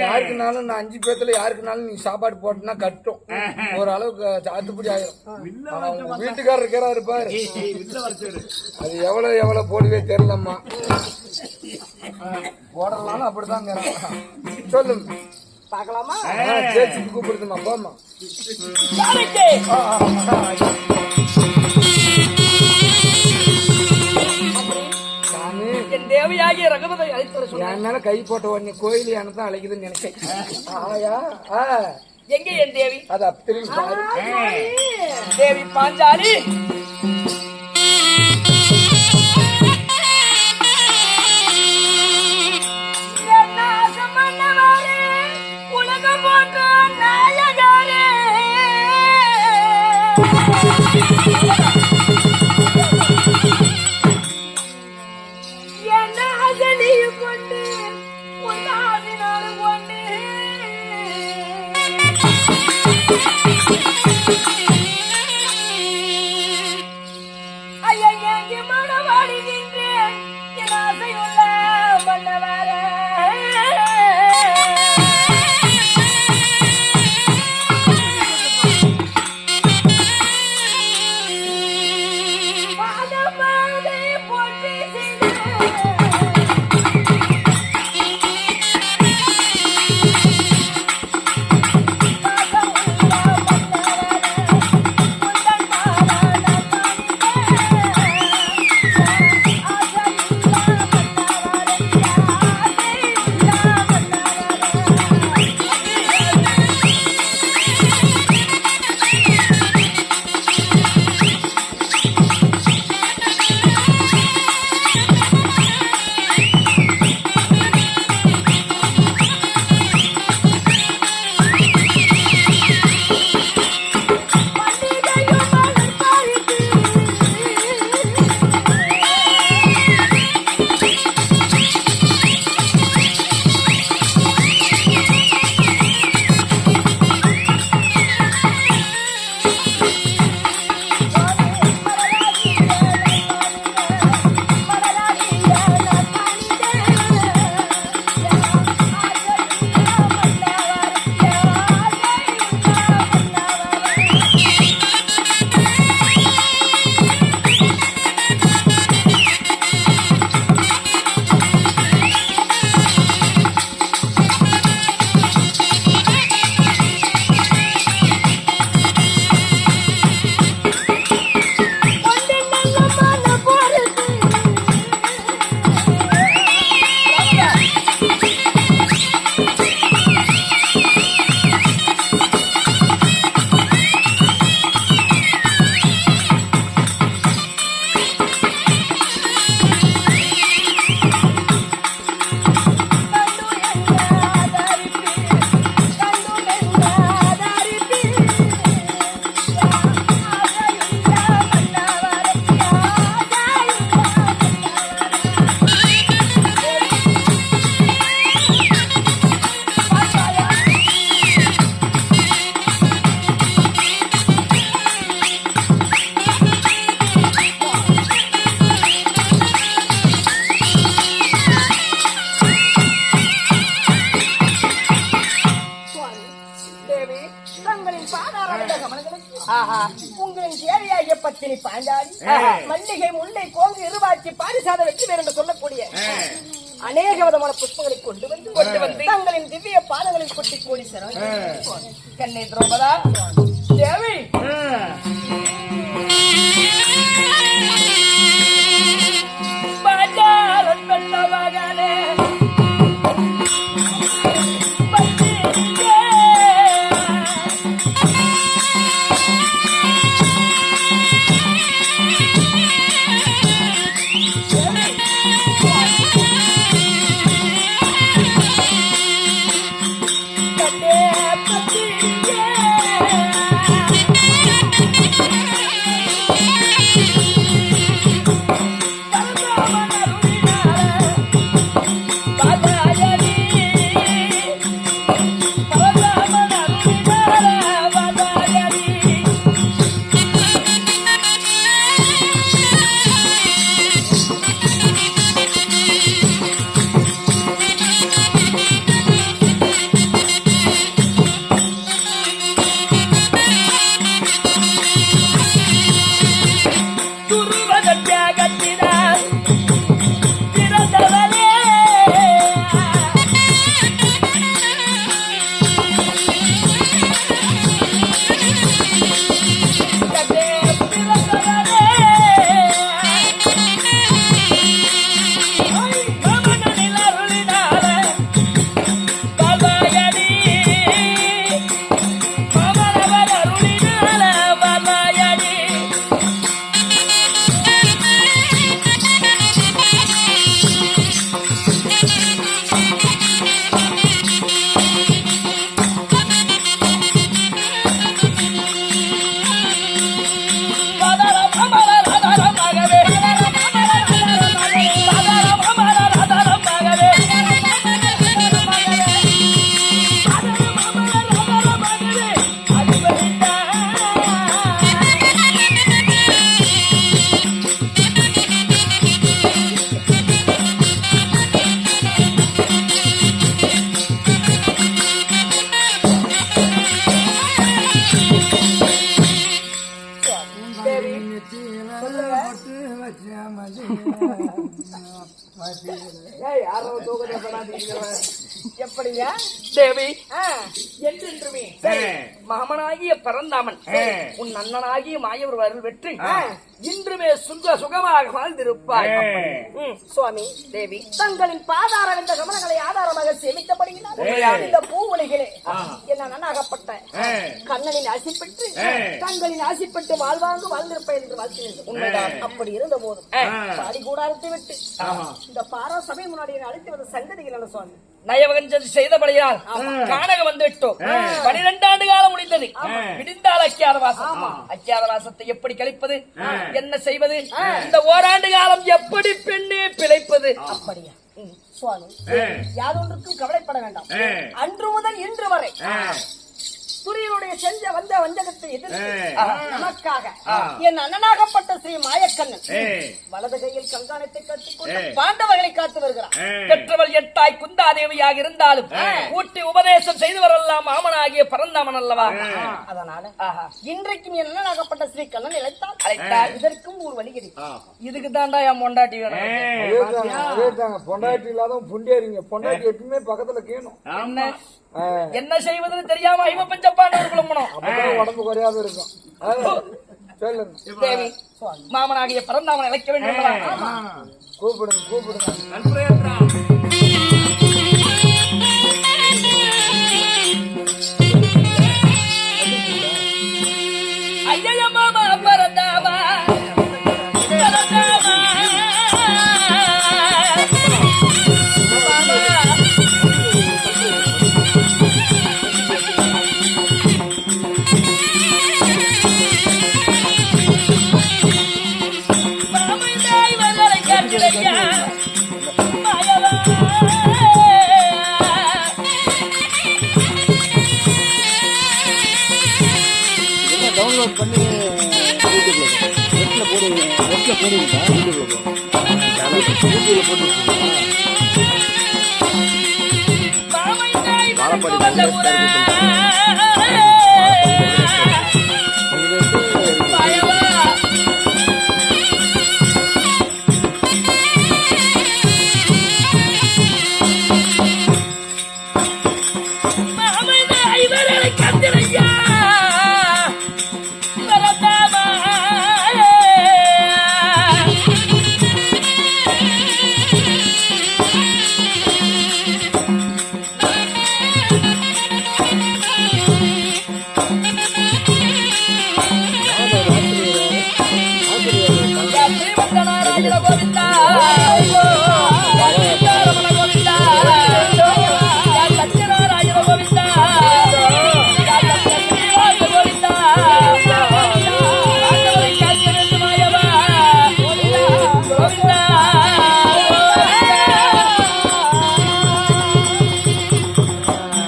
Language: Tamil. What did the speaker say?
யாருக்குனாலும் நான் 5 பேத்துல யாருக்குனாலும் நீ சாப்பாடு போட்டனா கட்டும் ஓரளவுக்கு சாத்துப்படி ஆயிரும் வீட்டுக்காரர் இருக்கிறாரு பாரு அது எவ்வளவு போடுவே தெரியலம்மா போடலாம் அப்படிதான் சொல்லுங்க பாக்கலாமா சேர்த்து கூப்பிடுதுமா போமா என் தேவையாகிய ரகவதை அழைத்து என்னால கை போட்ட உடனே கோயில் யானதான் அழைக்குதுன்னு நினைச்சேன் ஆயா எங்க என் தேவி அது அப்படி தேவி பாஞ்சாலி உலகம் போன்ற நாயகாரே என்ன அகலியும் கொண்டு உன்னாவினாலும் கொண்டு ஐயங்கி மனவாடுகின்றேன் என் ஆசையுள்ள மன்னவர உங்களின் சேவையாகிய பத்தினி பாஞ்சாலி மல்லிகை முல்லை கோங்கு இருவாச்சி பாரிசாத வெற்றி வேறு என்று சொல்லக்கூடிய அநேக விதமான புஷ்பங்களை கொண்டு வந்து தங்களின் திவ்ய பாதங்களில் கொட்டி கூடி கண்ணை திரௌபதா தேவி பாஞ்சாலன் வெள்ள மகனே எப்படியா தேவி ஆ, என்றென்றுமே மாமனாகிய பரந்தாமன் உன் அண்ணனாகிய மாயவர் அருள் வெற்றி இன்றுமே சுகமாக வாழ்ந்திருப்பாய். சுவாமி தேவி தங்களின் பாதாரம் என்ற கமலங்களை ஆதாரமாக சேமிக்கப்படுகிறார். இந்த பூவுலகிலே என்ன நன்னாகப்பட்ட கண்ணனின் ஆசைப்பட்டு தங்களின் ஆசைப்பட்டு வாழ்வாங்கு வாழ்ந்திருப்பேன் என்று வாழ்த்தினேன். உண்மைதான். அப்படி இருந்த போதும் பாடி கூடாரத்தை விட்டு இந்த பாரா சபை முன்னாடி அழைத்து வந்த சங்கதிகள் அல்ல சுவாமி. நயவகஞ்சது செய்தபடியால் காணக வந்துவிட்டோம். 12 ஆண்டு காலம் முடிந்தது. விடிந்தால் அக்கியாதவாசம். அக்கியாதவாசத்தை எப்படி கழிப்பது, என்ன செய்வது, இந்த ஓராண்டு காலம் எப்படி பெண்ணே பிழைப்பது? அப்படியா சுவாமி, யாதொன்றுக்கும் கவலைப்பட வேண்டாம். அன்று முதல் இன்று வரை துரியனுடைய செஞ்ச வந்த வஞ்சகத்தை எதிர்த்து நமக்காக என் அண்ணனாகப்பட்ட ஸ்ரீ மாயக்கண்ணன் வலது கையில் கங்காணத்தை கட்டிக்கொண்டு பாண்டவர்களை காத்து வருகிறார். பெற்றவள் எட்டாய் குந்தாதேவியாக இருந்தாலும் ஊட்டி உபதேசம் செய்தவரெல்லாம் மாமனாகிய பரந்தாமன் அல்லவா? அதனால இன்றைக்கும் என் அண்ணனாகப்பட்ட ஸ்ரீ கண்ணன் அழைத்தால் இதற்கும் ஒரு வழி கிடைக்கும். இதுக்கு தாண்டா என் பொண்டாட்டி வேணும். பொண்டாட்டி இல்லாத புண்டியாரிங்க. பொண்டாட்டி எப்பவுமே பக்கத்துல கேணும். என்ன செய்வதுன்னு தெரியாம ஐவ பஞ்சப்பாண்டு உடம்பு குறையாத இருக்கும். தேவி மாமனாகிய பரந்தாமன் அழைக்க வேண்டும். கூப்பிடுங்க கூப்பிடுங்க. ஐயா மாமா பரந்தாமா டவுன்லோட் பண்ணி யூடியூப்ல போடுவீங்க. கோவில்